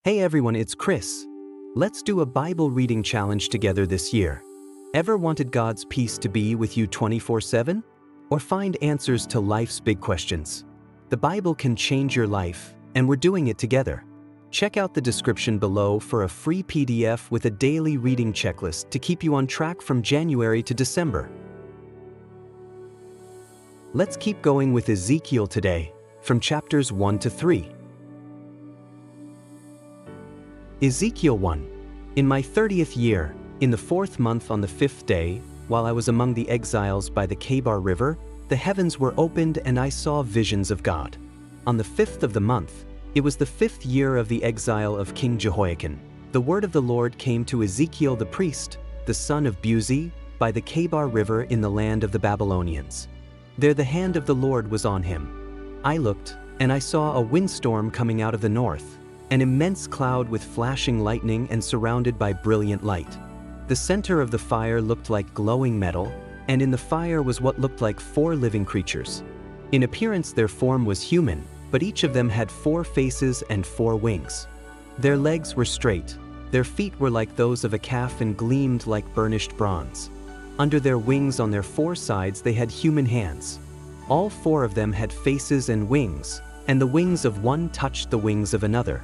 Hey everyone, it's Chris. Let's do a Bible reading challenge together this year. Ever wanted God's peace to be with you 24/7? Or find answers to life's big questions? The Bible can change your life, and we're doing it together. Check out the description below for a free PDF with a daily reading checklist to keep you on track from January to December. Let's keep going with Ezekiel today, from chapters 1 to 3. Ezekiel 1. In my 30th year, in the 4th month on the 5th day, while I was among the exiles by the Kebar River, the heavens were opened and I saw visions of God. On the 5th of the month, it was the 5th year of the exile of King Jehoiakim. The word of the Lord came to Ezekiel the priest, the son of Buzi, by the Kebar River in the land of the Babylonians. There the hand of the Lord was on him. I looked, and I saw a windstorm coming out of the north, an immense cloud with flashing lightning and surrounded by brilliant light. The center of the fire looked like glowing metal, and in the fire was what looked like 4 living creatures. In appearance their form was human, but each of them had 4 faces and 4 wings. Their legs were straight, their feet were like those of a calf and gleamed like burnished bronze. Under their wings on their 4 sides they had human hands. All 4 of them had faces and wings, and the wings of one touched the wings of another.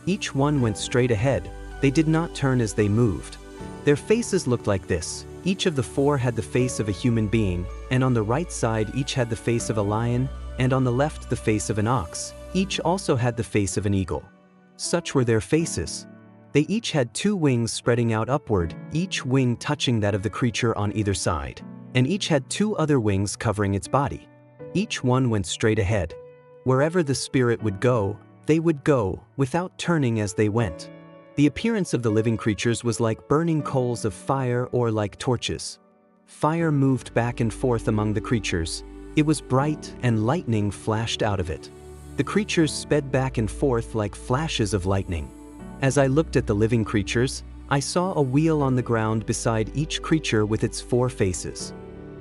Each one went straight ahead, they did not turn as they moved. Their faces looked like this: each of the 4 had the face of a human being, and on the right side each had the face of a lion, and on the left the face of an ox. Each also had the face of an eagle. Such were their faces. They each had 2 wings spreading out upward, each wing touching that of the creature on either side, and each had 2 other wings covering its body. Each one went straight ahead. Wherever the Spirit would go, they would go, without turning as they went. The appearance of the living creatures was like burning coals of fire or like torches. Fire moved back and forth among the creatures. It was bright, and lightning flashed out of it. The creatures sped back and forth like flashes of lightning. As I looked at the living creatures, I saw a wheel on the ground beside each creature with its 4 faces.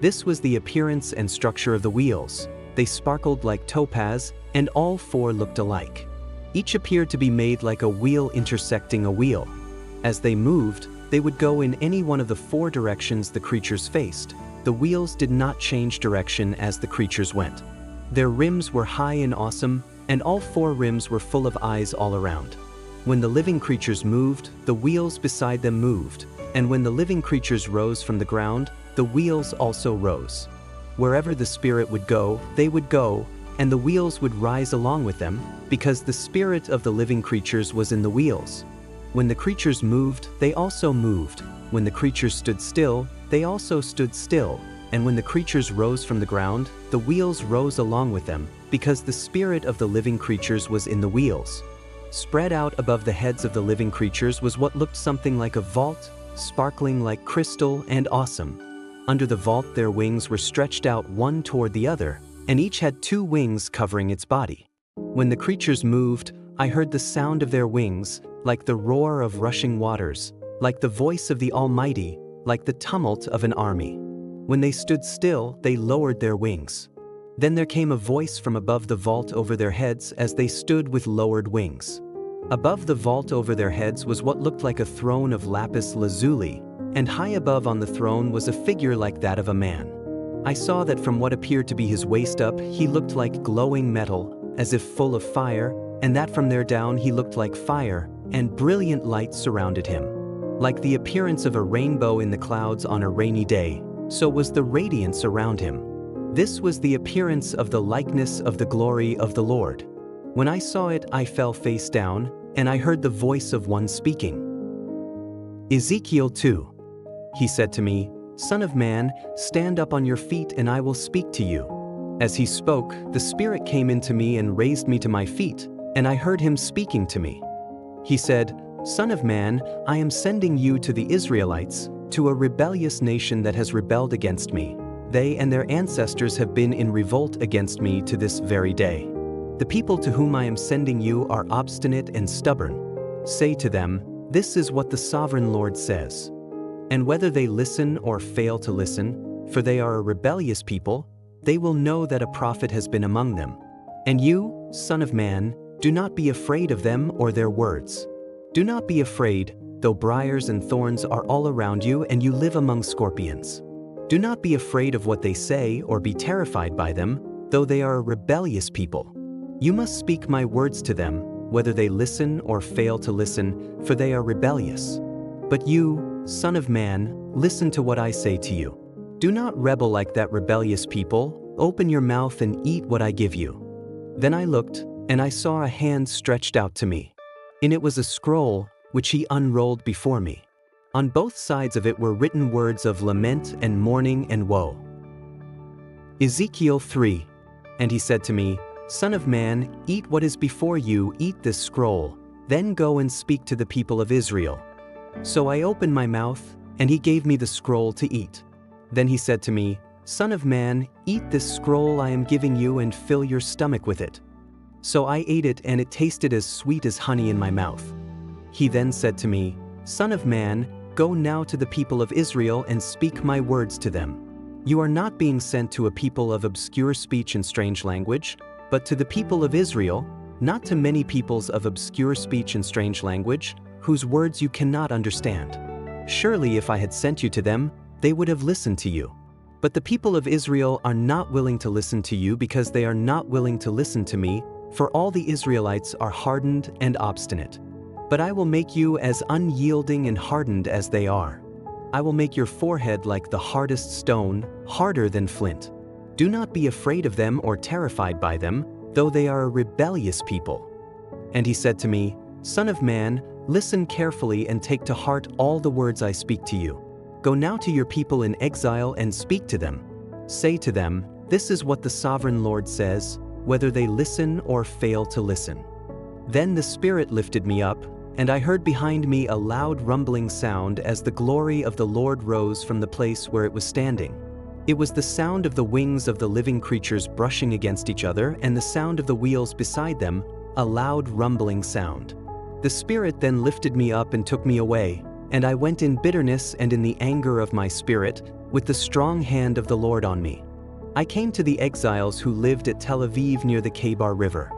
This was the appearance and structure of the wheels. They sparkled like topaz, and all 4 looked alike. Each appeared to be made like a wheel intersecting a wheel. As they moved, they would go in any one of the 4 directions the creatures faced. The wheels did not change direction as the creatures went. Their rims were high and awesome, and all 4 rims were full of eyes all around. When the living creatures moved, the wheels beside them moved, and when the living creatures rose from the ground, the wheels also rose. Wherever the Spirit would go, they would go, and the wheels would rise along with them, because the spirit of the living creatures was in the wheels. When the creatures moved, they also moved. When the creatures stood still, they also stood still. And when the creatures rose from the ground, the wheels rose along with them, because the spirit of the living creatures was in the wheels. Spread out above the heads of the living creatures was what looked something like a vault, sparkling like crystal and awesome. Under the vault their wings were stretched out one toward the other, and each had 2 wings covering its body. When the creatures moved, I heard the sound of their wings, like the roar of rushing waters, like the voice of the Almighty, like the tumult of an army. When they stood still, they lowered their wings. Then there came a voice from above the vault over their heads as they stood with lowered wings. Above the vault over their heads was what looked like a throne of lapis lazuli, and high above on the throne was a figure like that of a man. I saw that from what appeared to be his waist up, he looked like glowing metal, as if full of fire, and that from there down he looked like fire, and brilliant light surrounded him. Like the appearance of a rainbow in the clouds on a rainy day, so was the radiance around him. This was the appearance of the likeness of the glory of the Lord. When I saw it, I fell face down, and I heard the voice of one speaking. Ezekiel 2. He said to me, "Son of man, stand up on your feet and I will speak to you." As he spoke, the Spirit came into me and raised me to my feet, and I heard him speaking to me. He said, "Son of man, I am sending you to the Israelites, to a rebellious nation that has rebelled against me. They and their ancestors have been in revolt against me to this very day. The people to whom I am sending you are obstinate and stubborn. Say to them, 'This is what the sovereign Lord says.' And whether they listen or fail to listen, for they are a rebellious people, they will know that a prophet has been among them. And you, son of man, do not be afraid of them or their words. Do not be afraid, though briars and thorns are all around you and you live among scorpions. Do not be afraid of what they say or be terrified by them, though they are a rebellious people. You must speak my words to them, whether they listen or fail to listen, for they are rebellious. But you, Son of Man, listen to what I say to you. Do not rebel like that rebellious people. Open your mouth and eat what I give you. Then I looked, and I saw a hand stretched out to me. In it was a scroll, which he unrolled before me. On both sides of it were written words of lament and mourning and woe. Ezekiel 3. And he said to me, Son of man, eat what is before you, eat this scroll, then go and speak to the people of Israel. So I opened my mouth, and he gave me the scroll to eat. Then he said to me, Son of man, eat this scroll I am giving you and fill your stomach with it. So I ate it, and it tasted as sweet as honey in my mouth. He then said to me, Son of man, go now to the people of Israel and speak my words to them. You are not being sent to a people of obscure speech and strange language, but to the people of Israel, not to many peoples of obscure speech and strange language, whose words you cannot understand. Surely if I had sent you to them, they would have listened to you. But the people of Israel are not willing to listen to you because they are not willing to listen to me, for all the Israelites are hardened and obstinate. But I will make you as unyielding and hardened as they are. I will make your forehead like the hardest stone, harder than flint. Do not be afraid of them or terrified by them, though they are a rebellious people. And he said to me, Son of man, listen carefully and take to heart all the words I speak to you. Go now to your people in exile and speak to them. Say to them, This is what the sovereign Lord says, whether they listen or fail to listen. Then the Spirit lifted me up, and I heard behind me a loud rumbling sound as the glory of the Lord rose from the place where it was standing. It was the sound of the wings of the living creatures brushing against each other and the sound of the wheels beside them, a loud rumbling sound. The Spirit then lifted me up and took me away, and I went in bitterness and in the anger of my spirit, with the strong hand of the Lord on me. I came to the exiles who lived at Tel Aviv near the Kebar River.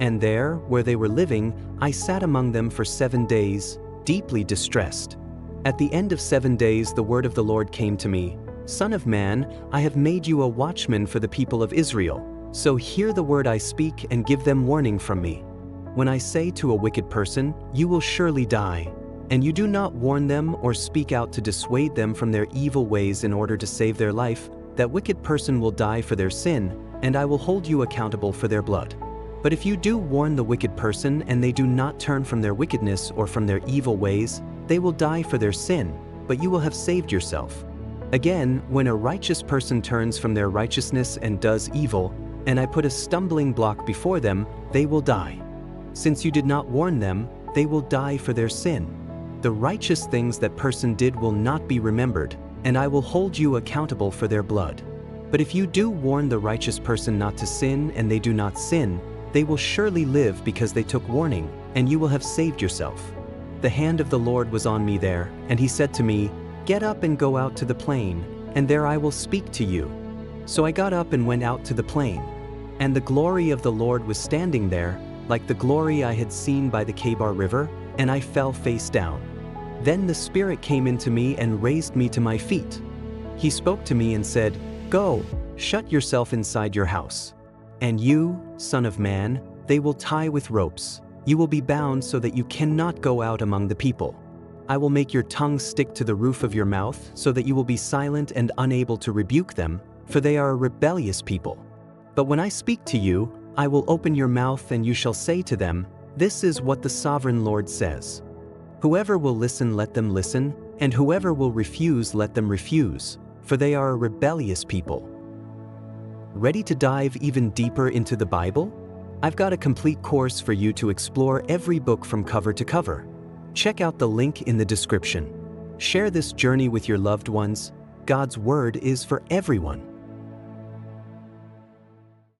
And there, where they were living, I sat among them for 7 days, deeply distressed. At the end of 7 days the word of the Lord came to me, Son of man, I have made you a watchman for the people of Israel, so hear the word I speak and give them warning from me. When I say to a wicked person, You will surely die, and you do not warn them or speak out to dissuade them from their evil ways in order to save their life, that wicked person will die for their sin, and I will hold you accountable for their blood. But if you do warn the wicked person and they do not turn from their wickedness or from their evil ways, they will die for their sin, but you will have saved yourself. Again, when a righteous person turns from their righteousness and does evil, and I put a stumbling block before them, they will die. Since you did not warn them, they will die for their sin. The righteous things that person did will not be remembered, and I will hold you accountable for their blood. But if you do warn the righteous person not to sin and they do not sin, they will surely live because they took warning, and you will have saved yourself. The hand of the Lord was on me there, and he said to me, Get up and go out to the plain, and there I will speak to you. So I got up and went out to the plain. And the glory of the Lord was standing there, like the glory I had seen by the Kebar River, and I fell face down. Then the Spirit came into me and raised me to my feet. He spoke to me and said, Go, shut yourself inside your house. And you, Son of man, they will tie with ropes. You will be bound so that you cannot go out among the people. I will make your tongue stick to the roof of your mouth so that you will be silent and unable to rebuke them, for they are a rebellious people. But when I speak to you, I will open your mouth and you shall say to them, This is what the sovereign Lord says. Whoever will listen, let them listen, and whoever will refuse, let them refuse, for they are a rebellious people. Ready to dive even deeper into the Bible? I've got a complete course for you to explore every book from cover to cover. Check out the link in the description. Share this journey with your loved ones. God's word is for everyone.